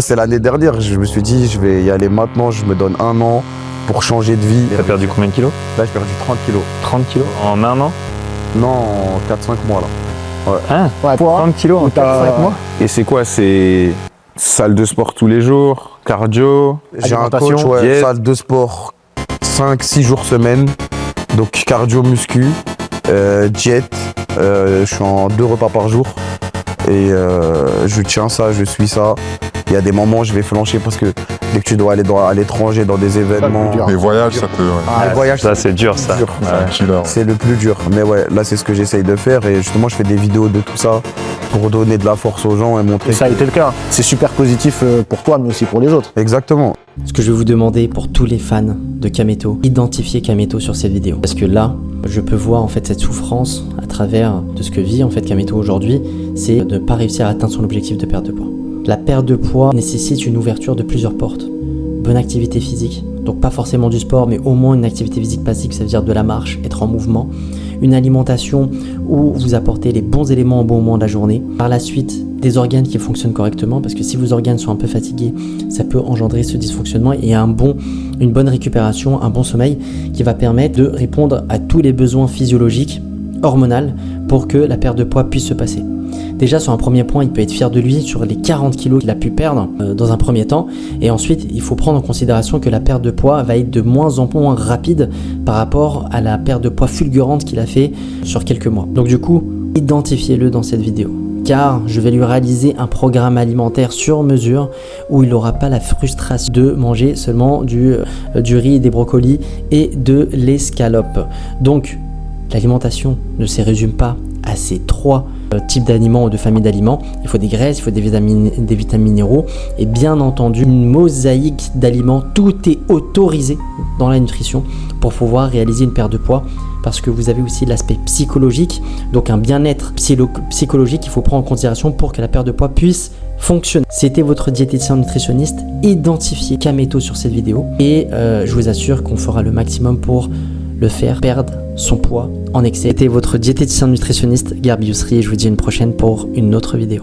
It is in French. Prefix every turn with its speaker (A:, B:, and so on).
A: c'est l'année dernière. Je me suis dit, je vais y aller maintenant. Je me donne 1 an pour changer de vie.
B: T'as perdu combien de kilos?
A: Là, j'ai perdu 30 kilos.
B: 30 kilos en 1 an?
A: Non, en 4-5 mois là. Ouais.
B: Hein?
C: Ouais,
B: 30 kilos en 4-5 mois?
D: Et c'est quoi? C'est salle de sport tous les jours, cardio?
A: J'ai un
C: Alimentation,
A: coach, ouais,
D: diète.
A: salle de sport 5-6 jours semaine. Donc cardio, muscu, diète. Je suis en 2 repas par jour. Et je tiens ça, je suis ça. Il y a des moments où je vais flancher parce que dès que tu dois aller à l'étranger dans des événements.
C: dur.
D: Les voyages, ça peut. Ouais.
A: Les voyages,
B: Ça, c'est dur, ça.
A: dur.
D: C'est un killer.
A: C'est le plus dur. Mais ouais, là, c'est ce que j'essaye de faire. Et justement, je fais des vidéos de tout ça pour donner de la force aux gens et montrer.
C: Et ça a été le cas. C'est super positif pour toi, mais aussi pour les autres.
A: Exactement.
E: Ce que je vais vous demander pour tous les fans de Kameto, identifiez Kameto sur cette vidéo. Parce que là, je peux voir en fait cette souffrance à travers de ce que vit en fait Kameto aujourd'hui, c'est de ne pas réussir à atteindre son objectif de perte de poids. La perte de poids nécessite une ouverture de plusieurs portes. Bonne activité physique, donc pas forcément du sport, mais au moins une activité physique basique, ça veut dire de la marche, être en mouvement. Une alimentation où vous apportez les bons éléments au bon moment de la journée. Par la suite, des organes qui fonctionnent correctement, parce que si vos organes sont un peu fatigués, ça peut engendrer ce dysfonctionnement, et une bonne récupération, un bon sommeil qui va permettre de répondre à tous les besoins physiologiques, hormonaux, pour que la perte de poids puisse se passer. Déjà, sur un premier point, il peut être fier de lui sur les 40 kilos qu'il a pu perdre dans un premier temps. Et ensuite, il faut prendre en considération que la perte de poids va être de moins en moins rapide par rapport à la perte de poids fulgurante qu'il a fait sur quelques mois. Donc du coup, identifiez-le dans cette vidéo. Car je vais lui réaliser un programme alimentaire sur mesure où il n'aura pas la frustration de manger seulement du riz et des brocolis et de l'escalope. Donc, l'alimentation ne se résume pas à ces 3 types d'aliments ou de familles d'aliments. Il faut des graisses, il faut des vitamines minéraux et bien entendu une mosaïque d'aliments. Tout est autorisé dans la nutrition pour pouvoir réaliser une perte de poids, parce que vous avez aussi l'aspect psychologique, donc un bien-être psychologique qu'il faut prendre en considération pour que la perte de poids puisse fonctionner. C'était votre diététicien nutritionniste. Identifiez Kameto sur cette vidéo et je vous assure qu'on fera le maximum pour le faire perdre son poids en excès. C'était votre diététicien nutritionniste Garbi Yousri et je vous dis à une prochaine pour une autre vidéo.